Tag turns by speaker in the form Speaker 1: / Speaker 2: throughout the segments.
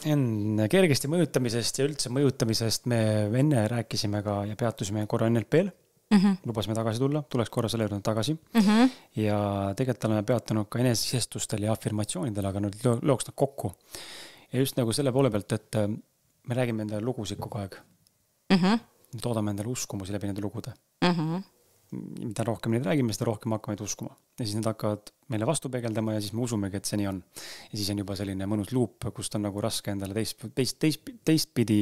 Speaker 1: enne kergesti mõjutamisest ja üldse mõjutamisest me enne rääkisime ka ja peatusime korra NLP-l. Lubasime tagasi tulla, tuleks korra selle juurde tagasi. Ja tegelikult oleme peatunud ka enesisestustel ja afirmatsioonidel, aga nüüd looks nad kokku. Ja just nagu selle poole pealt, et me räägime endale lugusid kogu aeg. Me toodame endale uskumusi läbi nende lugude. Mida rohkem neid räägime, seda rohkem hakkame neid uskuma. Ja siis need hakkavad meile vastu peegeldama ja siis me usumegi, et see nii on. Ja siis on juba selline mõnus luup, kust on nagu raske endale teistpidi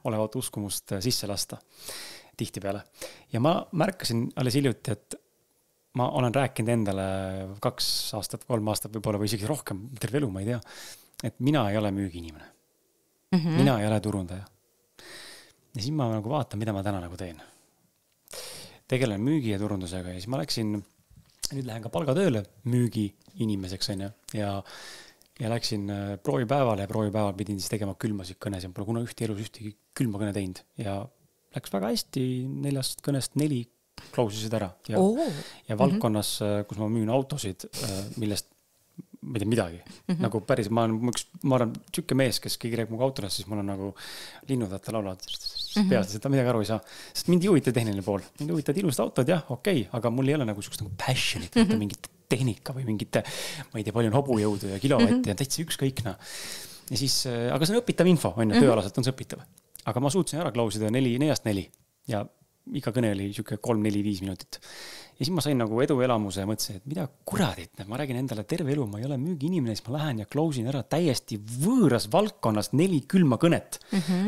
Speaker 1: olevat uskumust sisse lasta tihti peale. Ja ma märkasin alles hiljuti, et ma olen rääkinud endale 2 aastat, 3 aastat võib-olla või isegi rohkem, terve elu, ma ei tea, et mina ei ole müügiinimene. Mina ei ole turundaja. Ja siis ma nagu vaatan, mida ma täna nagu teen. Tegelen müügi ja turundusega ja siis ma nüüd lähen ka palgatööle müügi inimeseks ja läksin proovipäevale ja proovipäeval pidin siis tegema külmasid kõnes ja pole kuna elus ühtegi külma kõne teinud ja läks väga hästi, 4 kõnest 4 close'isid ära ja valdkonnas, kus ma müün autosid, millest ma ei tea midagi. Nagu päris, ma olen tšükke mees, kes keegi räägib mu autoles, siis mul on nagu linnudatta laulavad peast, seda midagi aru ei saa. Sest mind ei huvita tehniline pool. Mind huvitavad ilusad autod, jah, okei, aga mul ei ole nagu sükust nagu passionit, mingit tehnika või mingite, ma ei tea, palju on hobujõudu ja kilovatti ja täitsa ükskõikna. Ja siis, aga see on õpitav info, tööalaselt on see õpitav. Aga ma suutsin ära klausida 4 ja iga kõne oli 3, 4, 5 minutit. Ja siis ma sain nagu eduelamuse ja mõtlesin, et mida kuradit, ma räägin endale terve elu, ma ei ole müügi inimene, siis ma lähen ja close'in ära täiesti võõras valdkonnas 4 külma kõnet.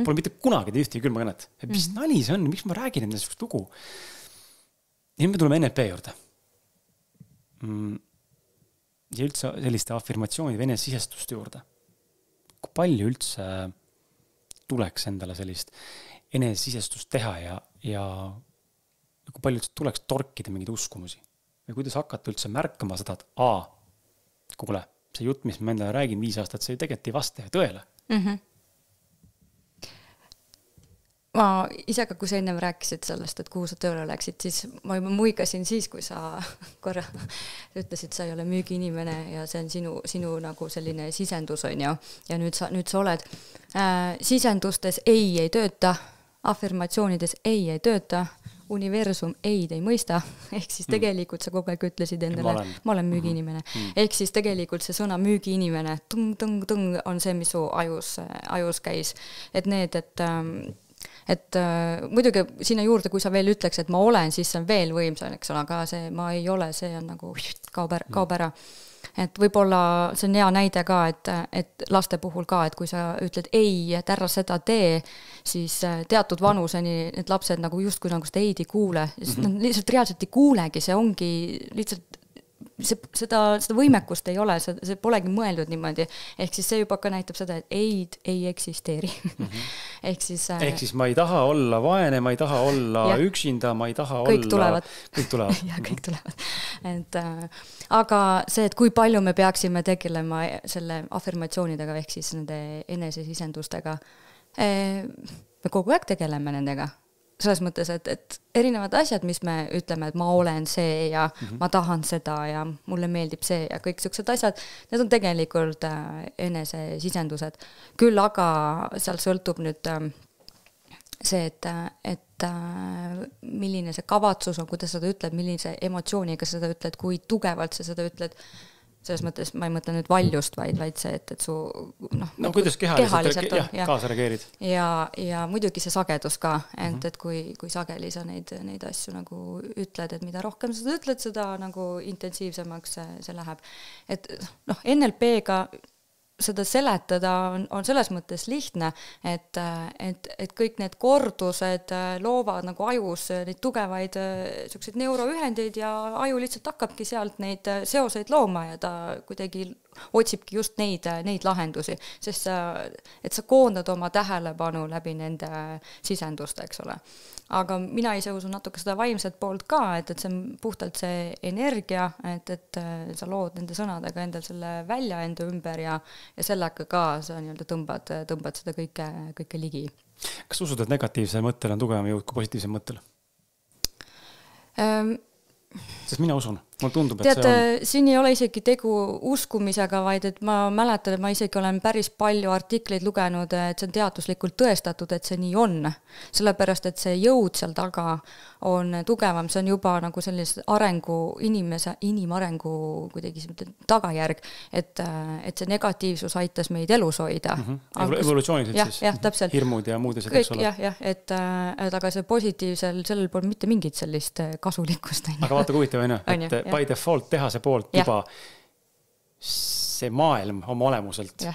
Speaker 1: Pole mitte kunagi ühtegi külma kõnet. Mis nali see on, miks ma räägin endale sest lugu? Ja nüüd me tuleme NLP juurde. Ja üldse selliste afirmatsioonide või enesisisestuste juurde. Kui palju üldse tuleks endale sellist enesisestust teha ja kui palju üldse tuleks torkida mingeid uskumusi ja kuidas hakata üldse märkama seda, et kuule, see jutt, mis ma endale räägin 5 aastat, see tegelikult ei vasta tõele.
Speaker 2: Ma isegi, kui sa ennem rääkisid sellest, et kuhu sa tööle läksid, siis ma juba muigasin siis, kui sa korra ütlesid, sa ei ole müügiinimene ja see on sinu nagu selline sisendus on ju. Ja nüüd sa oled sisendustes ei tööta, afirmatsioonides ei tööta, universum ei mõista, ehk siis tegelikult sa kogu aeg ütlesid endale, ma olen müügiinimene. Ehk siis tegelikult see sõna müügiinimene tõng on see, mis su ajus käis. Et need, et muidugi sinna juurde, kui sa veel ütleks, et ma olen, siis see on veel võimsam, eks ole, aga see ma ei ole, see on nagu kaob ära. Et võib-olla see on hea näide ka, et laste puhul ka, et kui sa ütled ei, et ära seda tee, siis teatud vanuseni need lapsed nagu justkui nagu seda eid ei kuule. Nad lihtsalt reaalselt ei kuulegi, see ongi lihtsalt seda võimekust ei ole, see polegi mõeldud niimoodi. Ehk siis see juba ka näitab seda, et ei eksisteeri. Ehk siis
Speaker 1: ma ei taha olla vaene, ma ei taha olla üksinda, ma ei taha
Speaker 2: kõik
Speaker 1: olla...
Speaker 2: Kõik tulevad.
Speaker 1: Ja,
Speaker 2: kõik tulevad. Aga see, et kui palju me peaksime tegelema selle afirmatsioonidega, ehk siis nende enesesisendustega, me kogu aeg tegeleme nendega. Selles mõttes, et erinevad asjad, mis me ütleme, et ma olen see ja ma tahan seda ja mulle meeldib see ja kõik sellised asjad, need on tegelikult enesesisendused. Küll aga seal sõltub nüüd see, et milline see kavatsus on, kuidas sa seda ütled, millise emotsiooniga sa seda ütled, kui tugevalt sa seda ütled. Selles mõttes ma ei mõtle nüüd valjust, vaid see, et su
Speaker 1: kuidas kehaliselt kaasa reageerid.
Speaker 2: Ja muidugi see sagedus ka, et kui sageli sa neid asju nagu ütled, et mida rohkem sa ütled, seda nagu intensiivsemaks see läheb. Et NLP-ga seda seletada on selles mõttes lihtne, et kõik need kordused loovad nagu ajus neid tugevaid selliseid neuroühendeid ja aju lihtsalt hakkabki sealt neid seoseid looma ja ta kuidagi otsibki just neid lahendusi, sest sa koondad oma tähelepanu läbi nende sisenduste, eks ole. Aga mina ise usun natuke seda vaimset poolt ka, et see on puhtalt see energia, et sa lood nende sõnadega endal selle välja enda ümber ja sellega ka sa nii-öelda tõmbad seda kõike ligi.
Speaker 1: Kas usud, et negatiivse mõttel on tugevam jõud kui positiivse mõttel? Sest mina usun. Mulle tundub, et
Speaker 2: tead,
Speaker 1: see on...
Speaker 2: siin ei ole isegi tegu uskumisega, vaid et ma mäletan, et ma isegi olen päris palju artikleid lugenud, et see on teaduslikult tõestatud, et see nii on. Sellepärast, et see jõud seal taga on tugevam, see on juba nagu sellise inimarengu kuidagi tagajärg, et see negatiivsus aitas meid elus hoida.
Speaker 1: Evolutsiooniliselt siis
Speaker 2: täpselt.
Speaker 1: Hirmud ja muud asjad, eks ole.
Speaker 2: Jah, et aga see positiivsel, sellel pole mitte mingit sellist kasulikkust.
Speaker 1: Aga vaata, kui huvitav on, et by default tehase poolt juba see maailm oma olemuselt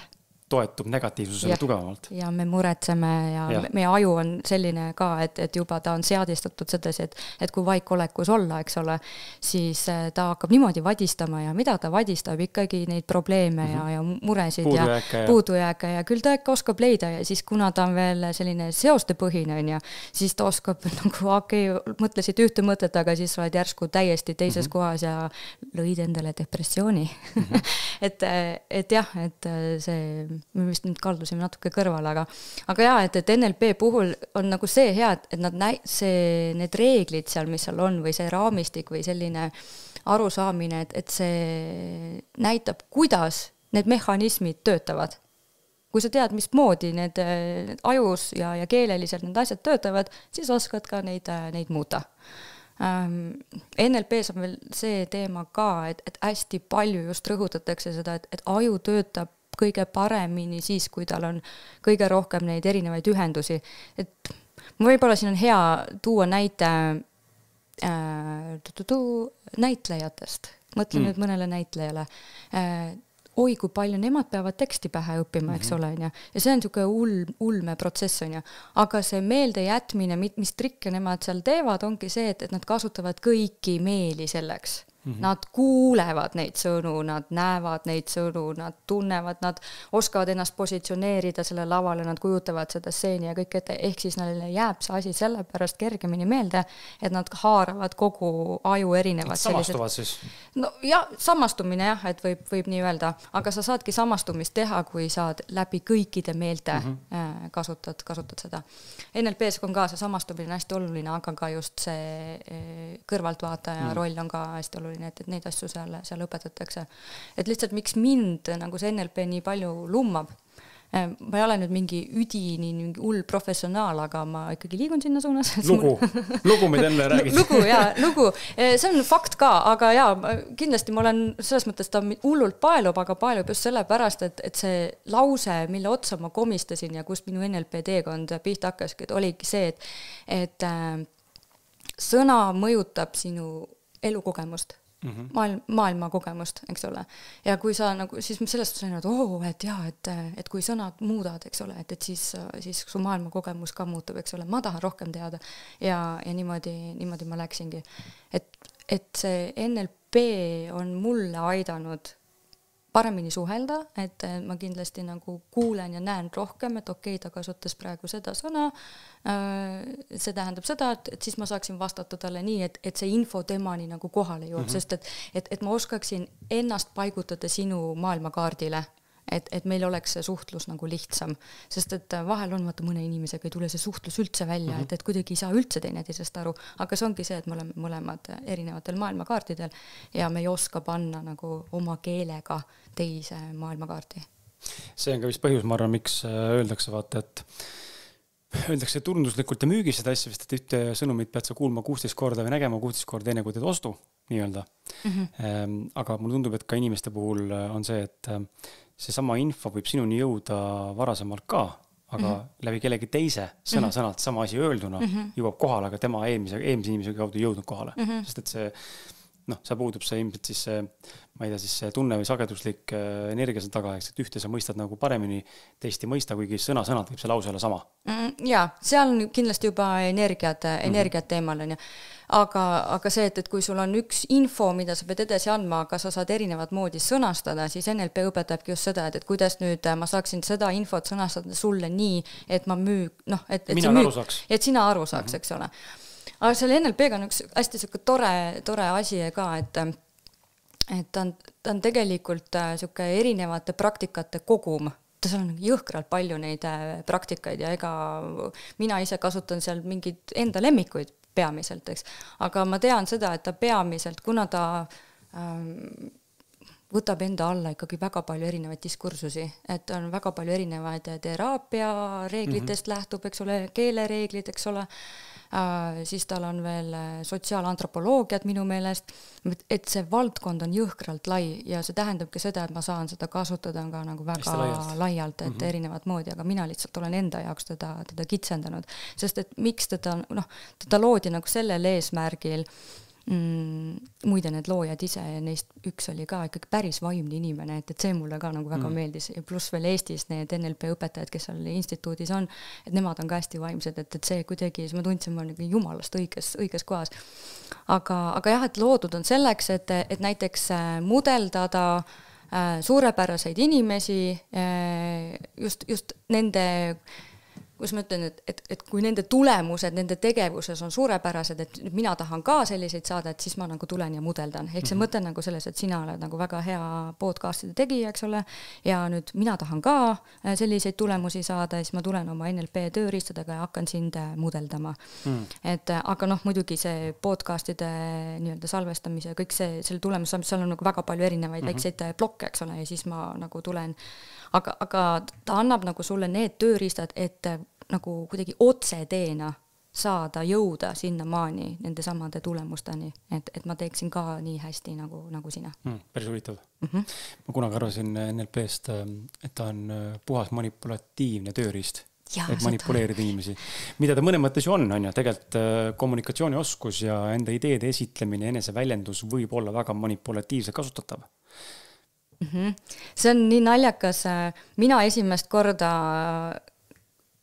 Speaker 1: toetub negatiivsusele tugevamalt.
Speaker 2: Ja me muretseme ja meie aju on selline ka, et juba ta on seadistatud sedasi, et kui vaikolekus olla, eks ole, siis ta hakkab niimoodi vadistama ja mida ta vadistab, ikkagi neid probleeme ja muresid puudujääke ja küll ta ikka oskab leida ja siis kuna ta on veel selline seostepõhine on ja siis ta oskab nagu mõtlesid ühte mõtet, aga siis oled järsku täiesti teises kohas ja lõid endale depressiooni. et jah, et see me vist nüüd kaldusime natuke kõrval, aga jah, et NLP puhul on nagu see hea, et need reeglid seal, mis seal on, või see raamistik või selline arusaamine, et see näitab, kuidas need mehhanismid töötavad. Kui sa tead, mismoodi need ajus ja keeleliselt need asjad töötavad, siis oskad ka neid muuta. NLP-s on veel see teema ka, et hästi palju just rõhutatakse seda, et aju töötab kõige paremini siis, kui tal on kõige rohkem neid erinevaid ühendusi. Et võib-olla siin on hea tuua näite näitlejatest. Mõtle nüüd mõnele näitlejale. Oi, kui palju nemad peavad teksti pähe õppima, eks ole, ja see on niisugune ulme protsess, aga see meelde jätmine, mis trikke nemad seal teevad, ongi see, et nad kasutavad kõiki meeli selleks. Nad kuulevad neid sõnu, nad näevad neid sõnu, nad tunnevad, nad oskavad ennast positsioneerida selle lavale, nad kujutavad seda stseeni ja kõik ette, ehk siis neile jääb see asi sellepärast kergemini meelde, et nad haaravad kogu aju erinevad.
Speaker 1: Samastuvad siis?
Speaker 2: No ja samastumine jah, et võib nii öelda, aga sa saadki samastumist teha, kui saad läbi kõikide meelte kasutad seda. NLP-s on ka see samastumine hästi oluline, aga ka just see kõrvaltvaataja roll on ka hästi oluline, et neid asju seal õpetatakse. Et lihtsalt miks mind nagu see NLP nii palju lummab, ma ei ole nüüd mingi üdini mingi hull professionaal, aga ma ikkagi liigun sinna suunas.
Speaker 1: Lugu meid enne räägid.
Speaker 2: Lugu. See on fakt ka, aga kindlasti ma olen selles mõttes, ta hullult paelub, aga paelub just sellepärast, et see lause, mille otsa ma komistasin ja kust minu NLP teekond pihta hakkaski, oligi see, et sõna mõjutab sinu elukogemust. Maailma kogemust, eks ole. Ja kui sa nagu, siis sellest sain, et kui sõnad muudad, eks ole, et siis su maailma kogemus ka muutub, eks ole, ma tahan rohkem teada ja niimoodi ma läksingi. Et see NLP on mulle aidanud paremini suhelda, et ma kindlasti nagu kuulen ja näen rohkem, et okei, ta kasutas praegu seda sõna, see tähendab seda, et siis ma saaksin vastata talle nii, et see info temani nagu kohale jõuab, sest et ma oskaksin ennast paigutada sinu maailmakaardile, et meil oleks see suhtlus nagu lihtsam, sest et vahel on mõne inimesega ei tule see suhtlus üldse välja, et kuidagi ei saa üldse teineteisest aru, aga see ongi see, et me oleme mõlemad erinevatel maailmakaardidel ja me ei oska panna nagu oma keelega teise maailmakaardi.
Speaker 1: See on ka vist põhjus, ma arvan, miks öeldakse vaata, et öeldakse turunduslikult ja müügis seda asja, sest et ühte sõnumit pead sa kuulma 16 korda või nägema 16 korda enne, kui teed ostu, nii-öelda. Aga mulle tundub, et ka inimeste puhul on see, et seesama info võib sinuni jõuda varasemalt ka, aga läbi kellegi teise sõnalt sama asi öelduna jõuab kohale, aga tema eelmise inimese kaudu jõudnud kohale. Sest et see, see puudub see ilmselt siis see, ma ei tea, siis see tunne või sageduslik energia seal taga, et ühte sa mõistad nagu paremini, teist ei mõista, kuigi sõnalt võib see lause olla sama.
Speaker 2: Jaa, seal on kindlasti juba energiat teemal on ja aga see, et kui sul on üks info, mida sa pead edasi andma, aga sa saad erinevat moodi sõnastada, siis NLP õpetabki just seda, et kuidas nüüd ma saaksin seda infot sõnastada sulle nii, et ma et sina aru saaks, eks ole. Aga selle NLP-ga on üks hästi tore asi ka, et ta on tegelikult erinevate praktikate kogum. Seal on jõhkralt palju neid praktikaid ja ega mina ise kasutan seal mingid enda lemmikuid peamiselt, eks. Aga ma tean seda, et ta peamiselt, kuna ta võtab enda alla ikkagi väga palju erinevaid diskursusi, et on väga palju erinevaid teraapia reeglitest lähtub, eks ole, keelereeglid, eks ole, siis tal on veel sotsiaalantropoloogiat minu meelest, et see valdkond on jõhkralt lai ja see tähendabki seda, et ma saan seda kasutada ka nagu väga laialt, et erinevat moodi, aga mina lihtsalt olen enda jaoks teda kitsendanud, sest et miks teda loodi nagu sellel eesmärgil, muide need loojad ise ja neist üks oli ka ikkagi päris vaimne inimene, et see mulle ka nagu väga meeldis ja pluss veel Eestis need NLP õpetajad, kes seal instituudis on, et nemad on ka hästi vaimsed, et see kuidagi, siis ma tundsin, ma olen jumalast õiges kohas. Aga jah, et loodud on selleks, et näiteks mudeldada suurepäraseid inimesi just nende kus ma ütlen, et kui nende tulemused, nende tegevuses on suurepärased, et mina tahan ka selliseid saada, et siis ma nagu tulen ja mudeldan. Ehk see mõte nagu selles, et sina oled nagu väga hea podcastide tegija, eks ole, ja nüüd mina tahan ka selliseid tulemusi saada, siis ma tulen oma NLP tööriistadega ja hakkan sind mudeldama. Aga muidugi see podcastide nii-öelda salvestamise ja kõik selle tulemus, seal on nagu väga palju erinevaid väikseid blokke, eks ole, ja siis ma nagu tulen. Aga ta annab nagu sulle need tööriistad, et nagu kuidagi otseteena saada jõuda sinna maani nende samade tulemusteni, et ma teeksin ka nii hästi nagu sina.
Speaker 1: Päris huvitav. Ma kunagi arvasin NLP-st, et ta on puhas manipulatiivne tööriist, et manipuleerida inimesi. Mida ta mõne mõttes ju on ju, tegelikult kommunikatsioonioskus ja enda ideede esitlemine, eneseväljendus võib olla väga manipulatiivselt kasutatav.
Speaker 2: See on nii naljakas, mina esimest korda,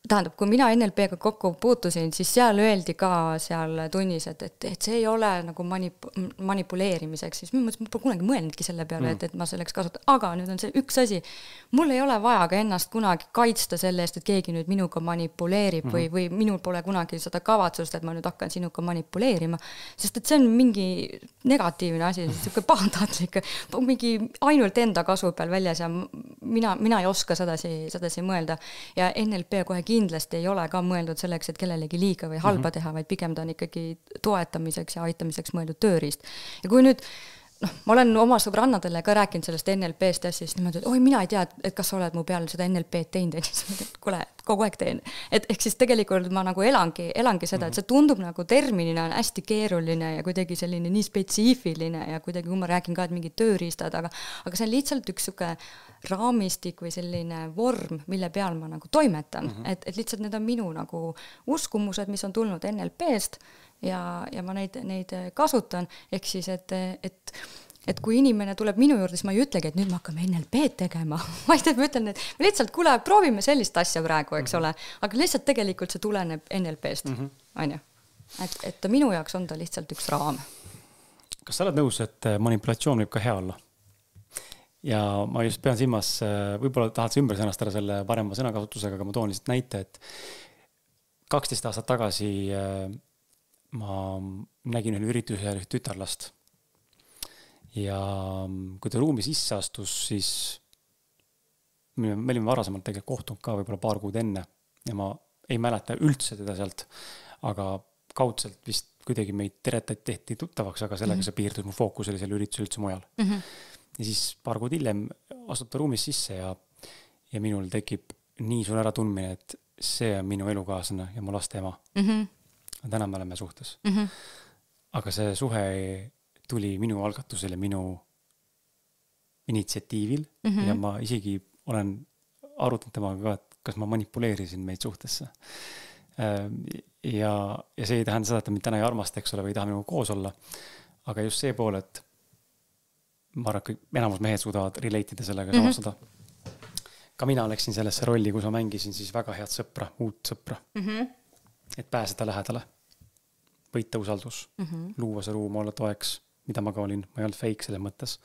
Speaker 2: tähendab, kui mina NLP-ga kokku puutusin, siis seal öeldi ka seal tunnis, et see ei ole nagu manipuleerimiseks, siis ma pole kunagi mõelnudki selle peale, et ma selleks kasutan, aga nüüd on see üks asi, mul ei ole vaja ka ennast kunagi kaitsta selle eest, et keegi nüüd minuga manipuleerib või minul pole kunagi seda kavatsust, et ma nüüd hakkan sinuga manipuleerima, sest et see on mingi negatiivne asi, selline pahatahtlik, mingi ainult enda kasu peal väljas ja mina ei oska sedasi mõelda ja NLP kohe kindlasti ei ole ka mõeldud selleks, et kellelegi liiga või halba teha, vaid pigem ta on ikkagi toetamiseks ja aitamiseks mõeldud tööriist. Ja kui nüüd, ma olen oma sõbrannadele ka rääkinud sellest NLP-st ja siis niimoodi, et oi, mina ei tea, et kas sa oled mu peal seda NLP-d teinud, ja siis kuule, kogu aeg teen. Ehk siis tegelikult ma nagu elangi seda, et see tundub nagu terminina on hästi keeruline ja kuidagi selline nii spetsiifiline ja kuidagi, kui ma räägin ka, et mingid tööriistad, aga see on lihtsalt üks suke raamistik või selline vorm, mille peal ma nagu toimetan. Et lihtsalt need on minu nagu uskumused, mis on tulnud NLP-st ja ma neid kasutan. Ehk siis, et kui inimene tuleb minu juurde, siis ma ei ütlegi, et nüüd me hakkame NLP-d tegema. Ma ütlen, et me lihtsalt, kuule, proovime sellist asja praegu, eks ole. Aga lihtsalt tegelikult see tuleneb NLP-st. On ju? Et minu jaoks on ta lihtsalt üks raam.
Speaker 1: Kas sa oled nõus, et manipulatsioon võib ka hea olla? Ja ma just pean silmas, võib-olla tahad sa ümber sõnastada selle parema sõnakasutusega, aga ma toon lihtsalt näite, et 12 aastat tagasi ma nägin ühel üritusel üht tütarlast. Ja kui ta ruumi sisse astus, siis me olime varasemalt tegelikult kohtunud ka võib-olla paar kuud enne ja ma ei mäleta üldse teda sealt, aga kaudselt vist kuidagi meid tehti tuttavaks, aga sellega see piirdus, mu fookus oli seal üritusel üldse mujal. Ja siis paar kuud hiljem astub ta ruumis sisse ja minul tekib nii suur äratundmine, et see on minu elukaaslane ja mu laste ema. Täna me oleme suhtes. Aga see suhe tuli minu algatusel ja minu initsiatiivil ja ma isegi olen arutanud temaga ka, et kas ma manipuleerisin meid suhtesse. Ja see ei tähenda seda, et ta mind täna ei armasta, eks ole, või ei taha minuga koos olla. Aga just see pool, et ma arvan, et enamus mehed suudavad relate'ida sellega samastada. Ka mina läksin sellesse rolli, kus ma mängisin siis väga head sõpra, uut sõpra. Et pääseda lähedale, võita usaldus, luua see ruum, olla toeks, mida ma ka olin. Ma ei olnud fake selle mõttes.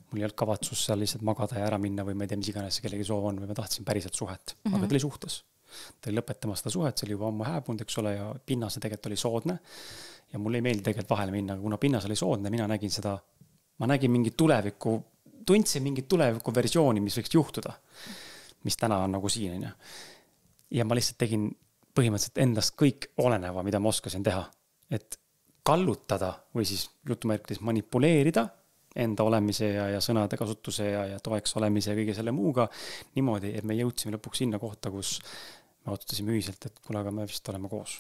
Speaker 1: Mul ei olnud kavatsus seal lihtsalt magada ja ära minna või ma ei tea, mis iganes kellegi soov on või ma tahtsin päriselt suhet. Aga ta oli suhtes. Ta oli lõpetama seda suhet, see oli juba ammu hääbunud, eks ole, ja pinnas tegelikult oli soodne. Ja mul ei meeldi tegelikult vahele minna, aga kuna pinnas oli soodne, mina nägin seda, ma nägin mingit tulevikku, tundsin mingit tuleviku versiooni, mis võiks juhtuda, mis täna on nagu siin. Ja ma lihtsalt tegin põhimõtteliselt endast kõik oleneva, mida ma oskasin teha. Et kallutada või siis jutumärkides manipuleerida enda olemise ja sõnade kasutuse ja toeks olemise ja kõige selle muuga niimoodi, et me jõudsime lõpuks sinna kohta, kus me otsustasime ühiselt, et kuule, aga me vist oleme koos.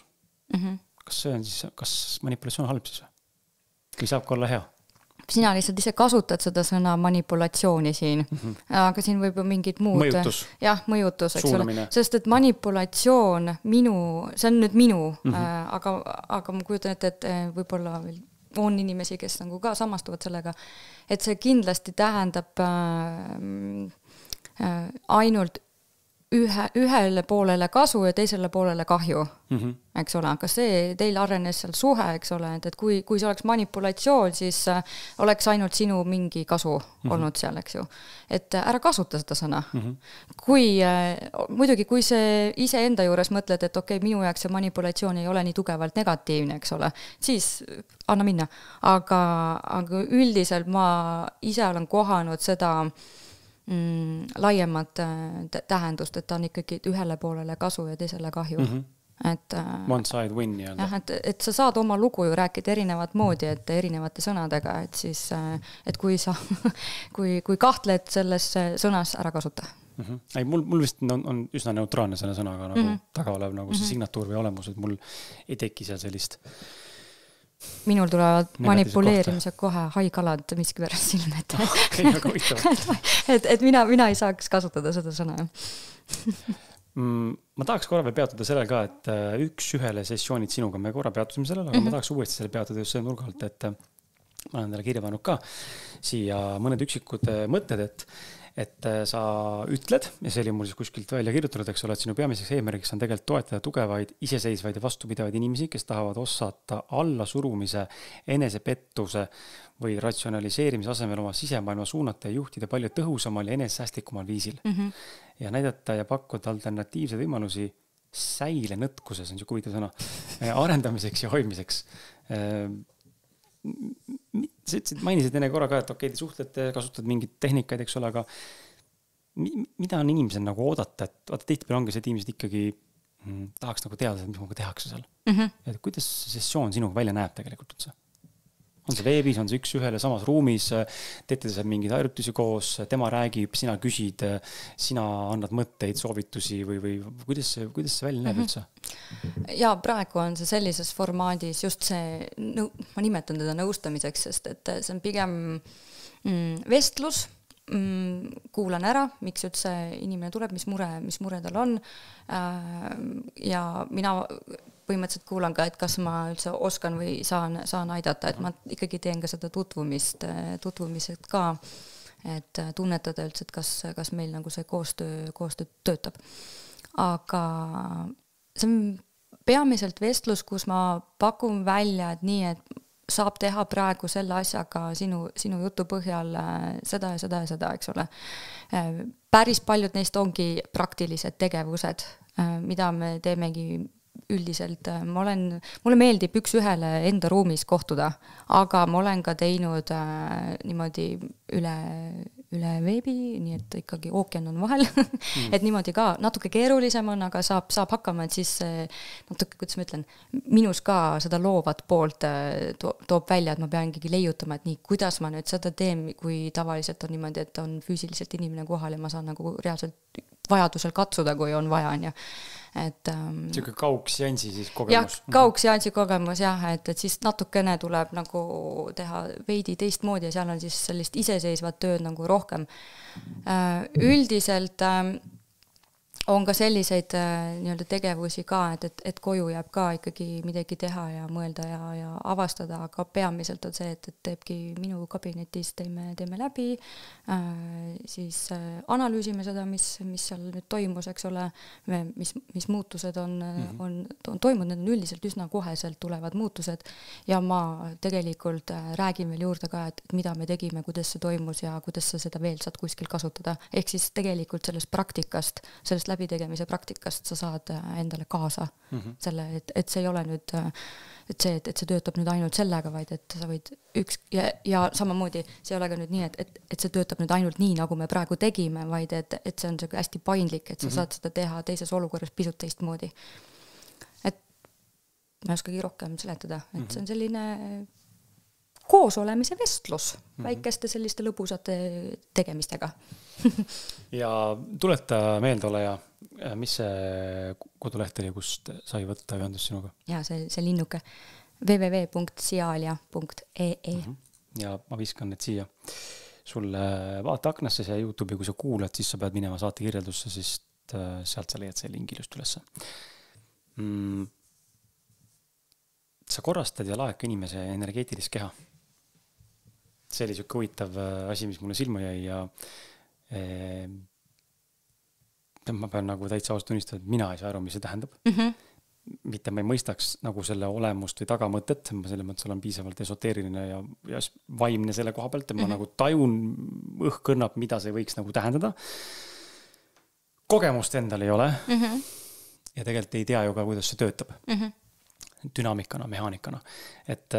Speaker 1: Kas see on siis, kas manipulatsioon halb siis või saab ka olla hea?
Speaker 2: Sina lihtsalt ise kasutad seda sõna manipulatsiooni siin, aga siin võib ju mingid muud...
Speaker 1: Mõjutus.
Speaker 2: Jah, mõjutus, eks
Speaker 1: Suunamine.
Speaker 2: ole. Sest et manipulatsioon see on nüüd minu, aga ma kujutan ette, et võib-olla on inimesi, kes nagu ka samastuvad sellega, et see kindlasti tähendab ainult ühele poolele kasu ja teisele poolele kahju, eks ole, aga see teil arenes seal suhe, eks ole, et kui see oleks manipulatsioon, siis oleks ainult sinu mingi kasu olnud seal, eks ju. Et ära kasuta seda sõna. Muidugi, kui see ise enda juures mõtled, et okei, minu jaoks see manipulatsioon ei ole nii tugevalt negatiivne, eks ole, siis anna minna. Aga üldiselt ma ise olen kohanud seda laiemat tähendust, et ta on ikkagi ühele poolele kasu ja teisele kahju. Et,
Speaker 1: one side win nii-öelda.
Speaker 2: Et sa saad oma lugu ju rääkida erinevat moodi, et erinevate sõnadega, et siis, et kui sa, kui kahtled selles sõnas, ära kasuta.
Speaker 1: Ei, mul vist on üsna neutraalne selle sõnaga nagu taga olev nagu see signatuur või olemus, et mul ei teki seal sellist
Speaker 2: minul tulevad manipuleerimised kohe haikalad miskipärast silme et mina ei saaks kasutada seda sõna.
Speaker 1: Ma tahaks korra veel peatuda sellel ka, et üks ühele sessioonid sinuga me korra peatusime sellel, aga ma tahaks uuesti selle peatuda just selle nurga alt, et ma olen talle kirja pannud ka siia mõned üksikud mõtted, et sa ütled, ja see oli mul siis kuskilt välja kirjutatud, eks ole, et sinu peamiseks eesmärgiks on tegelikult toetada tugevaid, iseseisvaid ja vastupidavaid inimesi, kes tahavad osata alla surumise, enesepettuse või ratsionaliseerimise asemel oma sisemaailma suunata ja juhtida palju tõhusamal ja enesesäästlikumal viisil. Ja näidata ja pakkuda alternatiivseid võimalusi säile nõtkuse, see on see huvitav sõna, arendamiseks ja hoidmiseks. Mainisid enne korra ka, et okei, te suhtlete, kasutad mingid tehnikaid, eks ole, aga mida on inimesel nagu oodata, et vaata tihtipeale ongi see, et inimesed ikkagi tahaks nagu teada, mis muga tehakse seal. Et kuidas see sessioon sinuga välja näeb tegelikult üldse? On see veebis, on see üks ühele samas ruumis, teete seal mingeid harjutusi koos, tema räägib, sina küsid, sina annad mõtteid, soovitusi või kuidas see välja näeb üldse?
Speaker 2: Ja praegu on see sellises formaadis just see, ma nimetan teda nõustamiseks, sest et see on pigem vestlus, kuulan ära, miks üldse inimene tuleb, mis mure tal on ja mina põhimõtteliselt kuulan ka, et kas ma üldse oskan või saan aidata, et ma ikkagi teen ka seda tutvumised ka, et tunnetada üldse, et kas meil nagu see koostöö töötab. Aga see on peamiselt vestlus, kus ma pakun välja, et nii, et saab teha praegu selle asjaga sinu jutu põhjal seda ja seda ja seda, eks ole. Päris paljud neist ongi praktilised tegevused, mida me teemegi üldiselt. Mulle meeldib üks ühele enda ruumis kohtuda, aga ma olen ka teinud niimoodi üle veebi, nii et ikkagi ookean on vahel. Et niimoodi ka natuke keerulisem on, aga saab hakkama, et siis natuke, kuidas ma ütlen, minus ka seda loovat poolt toob välja, et ma pean ikkagi leiutama, et nii, kuidas ma nüüd seda teen, kui tavaliselt on niimoodi, et on füüsiliselt inimene kohal ja ma saan nagu reaalselt vajadusel katsuda, kui on vaja, on ja.
Speaker 1: Siuke kaugseansi siis kogemus.
Speaker 2: Jah, kaugseansi kogemus, jah, et siis natukene tuleb nagu teha veidi teistmoodi ja seal on siis sellist iseseisvat tööd nagu rohkem. Üldiselt on ka selliseid nii-öelda tegevusi ka, et koju jääb ka ikkagi midagi teha ja mõelda ja avastada, aga peamiselt on see, et teebki minu kabinetis, teeme läbi, siis analüüsime seda, mis seal nüüd toimus, eks ole, mis muutused on toimunud, need on üldiselt üsna koheselt tulevad muutused ja ma tegelikult räägin veel juurde ka, et mida me tegime, kuidas see toimus ja kuidas sa seda veel saad kuskil kasutada. Ehk siis tegelikult sellest praktikast, sellest läbitegemise praktikast sa saad endale kaasa selle, et see ei ole nüüd, et see töötab nüüd ainult sellega, vaid et sa võid ja samamoodi see ei ole ka nüüd nii, et see töötab nüüd ainult nii, nagu me praegu tegime, vaid et see on hästi paindlik, et sa saad seda teha teises olukorras pisut teistmoodi. Et ma ei oskagi rohkem seletada, et see on selline koos olemise vestlus väikeste selliste lõbusate tegemistega.
Speaker 1: Ja tuleta meeldeoleja, mis see koduleht oli, kust sai võtta ühendust sinuga?
Speaker 2: Ja see linnuke www.sialia.ee
Speaker 1: Ja ma viskan need siia sulle vaata aknasse siia YouTube'i, kui sa kuulad, siis sa pead minema saate kirjeldusse, siis sealt sa leiad see lingi just ülesse. Sa korrastad ja laed ka inimese energeetilist keha. See oli siuke huvitav asi, mis mulle silma jäi ja ma pean nagu täitsa ausalt tunnistada, et mina ei saa aru, mis see tähendab. Mitte ma ei mõistaks nagu selle olemust või tagamõtet, ma selle mõttes olen piisavalt esoteeriline ja vaimne selle koha pealt, et ma nagu tajun õhkõrnab, mida see võiks nagu tähendada. Kogemust endal ei ole ja tegelikult ei tea ju ka, kuidas see töötab. Dünaamikana, mehaanikana. Et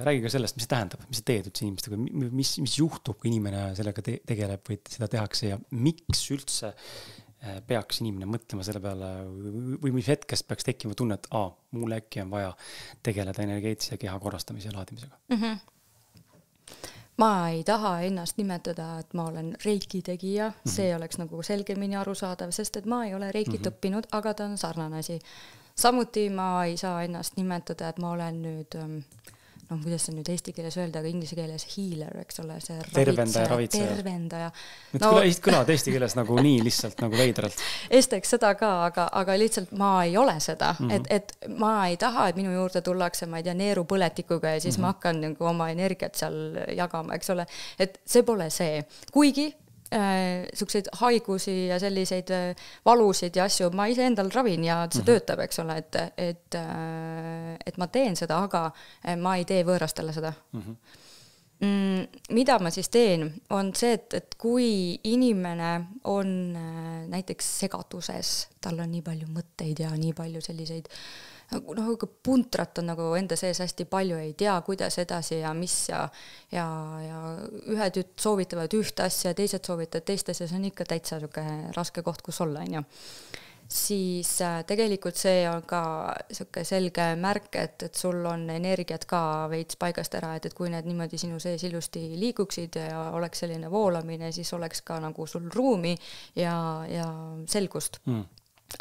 Speaker 1: räägi ka sellest, mis see tähendab, mis see teed üldse inimestega, mis juhtub, kui inimene sellega tegeleb või seda tehakse ja miks üldse peaks inimene mõtlema selle peale või mis hetkest peaks tekkima tunne, et mulle äkki on vaja tegeleda energeetise keha korrastamise ja laadimisega.
Speaker 2: Ma ei taha ennast nimetada, et ma olen reiki tegija, see oleks nagu selgemini arusaadav, sest et ma ei ole reikit õppinud, aga ta on sarnane asi. Samuti ma ei saa ennast nimetada, et ma olen nüüd, kuidas see nüüd eesti keeles öelda, aga inglise keeles healer, eks ole, see
Speaker 1: ravitseja.
Speaker 2: Tervendaja.
Speaker 1: Kõlad eesti keeles nagu nii lihtsalt nagu veidralt.
Speaker 2: Esteks seda ka, aga lihtsalt ma ei ole seda, et ma ei taha, et minu juurde tullakse, ma ei tea, neerupõletikuga ja siis ma hakkan nagu oma energiat seal jagama, eks ole, et see pole see. Kuigi selliseid haigusi ja selliseid valusid ja asju ma ise endal ravin ja see töötab, eks ole, et ma teen seda, aga ma ei tee võõrastele seda. Mida ma siis teen, on see, et kui inimene on näiteks segaduses, tal on nii palju mõtteid ja nii palju selliseid puntrat on nagu enda sees hästi palju, ei tea, kuidas edasi ja mis ja ühed soovitavad ühte asja ja teised soovitavad teist asja, see on ikka täitsa raske koht, kus olla, on ju. Siis tegelikult see on ka selge märk, et sul on energiat ka veits paigast ära, et kui need niimoodi sinu sees ilusti liiguksid ja oleks selline voolamine, siis oleks ka nagu sul ruumi ja selgust.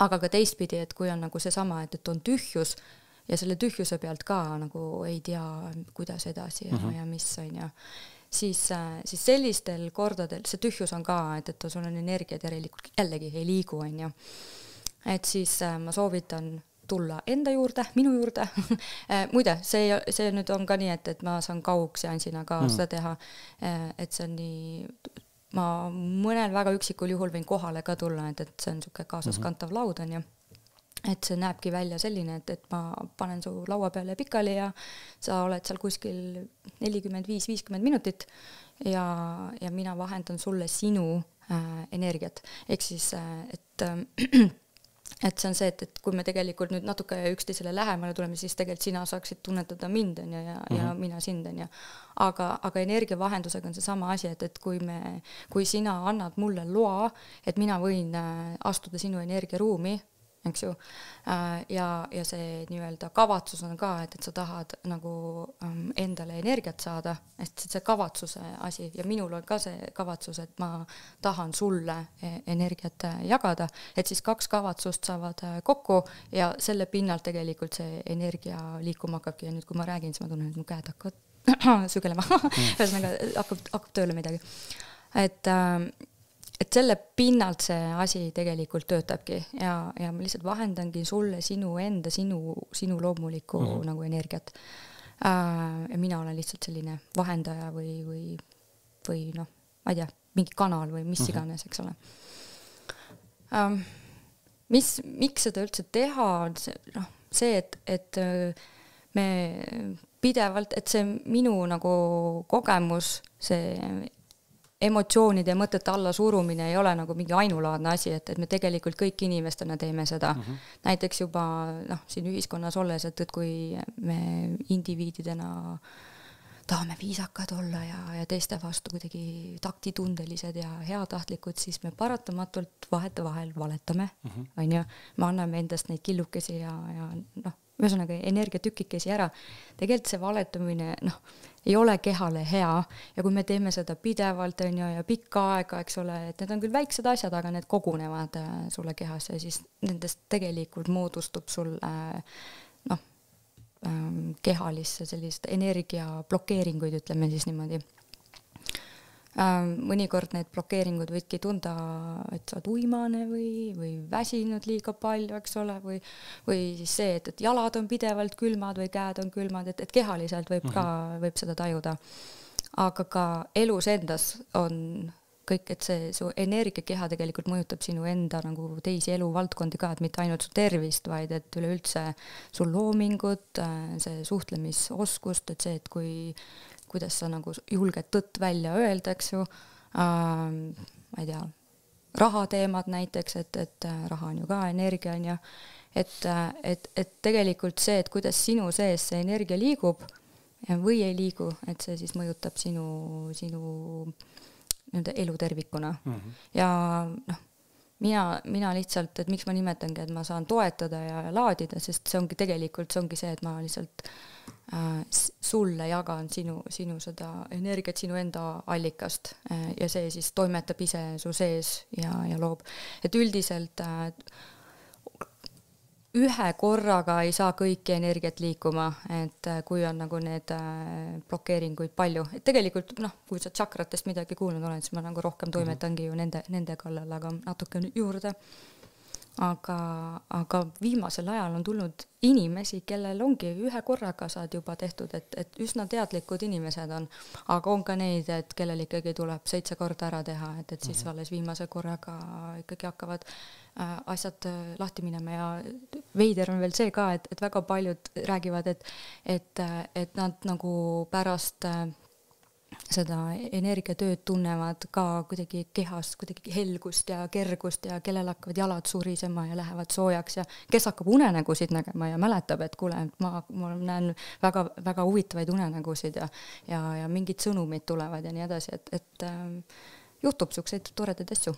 Speaker 2: Aga ka teistpidi, et kui on nagu seesama, et on tühjus ja selle tühjuse pealt ka nagu ei tea, kuidas edasi ja mis on ja siis sellistel kordadel, see tühjus on ka, et sul on energiat järelikult jällegi ei liigu, on ju. Et siis ma soovitan tulla enda juurde, minu juurde. Muide, see nüüd on ka nii, et ma saan kaugseansina ka seda teha, et see on nii... Ma mõnel väga üksikul juhul võin kohale ka tulla, et see on niisugune kaasaskantav laud on ju. Et see näebki välja selline, et ma panen su laua peale pikali ja sa oled seal kuskil 45-50 minutit ja mina vahendan sulle sinu energiat. Ehk siis, et see on see, et kui me tegelikult nüüd natuke üksteisele lähemale tuleme, siis tegelikult sina saaksid tunnetada mind ja mina sind on ja. Aga energiavahendusega on see sama asi, et kui sina annad mulle loa, et mina võin astuda sinu energiaruumi, eks ju, ja see nii-öelda kavatsus on ka, et sa tahad nagu endale energiat saada, et see kavatsuse asi ja minul on ka see kavatsus, et ma tahan sulle energiat jagada, et siis 2 kavatsust saavad kokku ja selle pinnalt tegelikult see energia liikuma hakkabki ja nüüd kui ma räägin, siis ma tunnen, et mu käed hakkavad sügelema, ühesõnaga hakkab tööle midagi. Et selle pinnalt see asi tegelikult töötabki ja ma lihtsalt vahendangi sulle sinu enda, sinu loomulikku nagu energiat. Ja mina olen lihtsalt selline vahendaja või noh, ma ei tea, mingi kanal või mis iganes, eks ole. Miks seda üldse teha, on see, et me pidevalt, et see minu nagu kogemus, see emotsioonide ja mõtete alla surumine ei ole nagu mingi ainulaadne asi, et me tegelikult kõik inimestena teeme seda. Näiteks juba siin ühiskonnas olles, et kui me indiviididena tahame viisakad olla ja teiste vastu kuidagi taktitundelised ja heatahtlikud, siis me paratamatult vahetevahel valetame, on ju, me anname endast neid killukesi ja ühesõnaga energiatükikesi ära. Tegelikult see valetamine, ei ole kehale hea ja kui me teeme seda pidevalt, on ju, ja pikka aega, eks ole, et need on küll väiksed asjad, aga need kogunevad sulle kehasse ja siis nendest tegelikult moodustub sul kehalisse sellist energiablokeeringuid, ütleme siis niimoodi. Mõnikord need blokeeringud võidki tunda, et sa oled uimane või väsinud liiga palju, eks ole, või siis see, et jalad on pidevalt külmad või käed on külmad, et kehaliselt võib seda tajuda. Aga ka elus endas on kõik, et see su energiakeha tegelikult mõjutab sinu enda nagu teisi eluvaldkondi ka, et mitte ainult su tervist, vaid et üleüldse sul loomingut, see suhtlemisoskust, et see, et kuidas sa nagu julged tõtt välja öelda, eks ju, ma ei tea, rahateemad näiteks, et raha on ju ka energia, on ju, et tegelikult see, et kuidas sinu sees see energia liigub või ei liigu, et see siis mõjutab sinu nii-öelda elu tervikuna. Ja mina lihtsalt, et miks ma nimetangi, et ma saan toetada ja laadida, sest see ongi see, et ma lihtsalt sulle jagan sinu seda energiat sinu enda allikast ja see siis toimetab ise su sees ja loob. Et üldiselt ühe korraga ei saa kõiki energiat liikuma, et kui on nagu need blokeeringuid palju. Et tegelikult, kui sa tšakratest midagi kuulnud oled, siis ma nagu rohkem toimetangi ju nende kallal, aga natuke juurde. Aga viimasel ajal on tulnud inimesi, kellel ongi ühe korraga saad juba tehtud, et üsna teadlikud inimesed on, aga on ka neid, et kellel ikkagi tuleb 7 korda ära teha, et siis alles viimase korraga ikkagi hakkavad asjad lahti minema ja veider on veel see ka, et väga paljud räägivad, et nad nagu pärast seda energiatööd tunnevad ka kuidagi kehas, kuidagi helgust ja kergust ja kellel hakkavad jalad surisema ja lähevad soojaks ja kes hakkab unenägusid nägema ja mäletab, et kuule, ma näen väga, väga huvitavaid unenägusid ja mingid sõnumid tulevad ja nii edasi, et juhtub siukseid toredaid asju.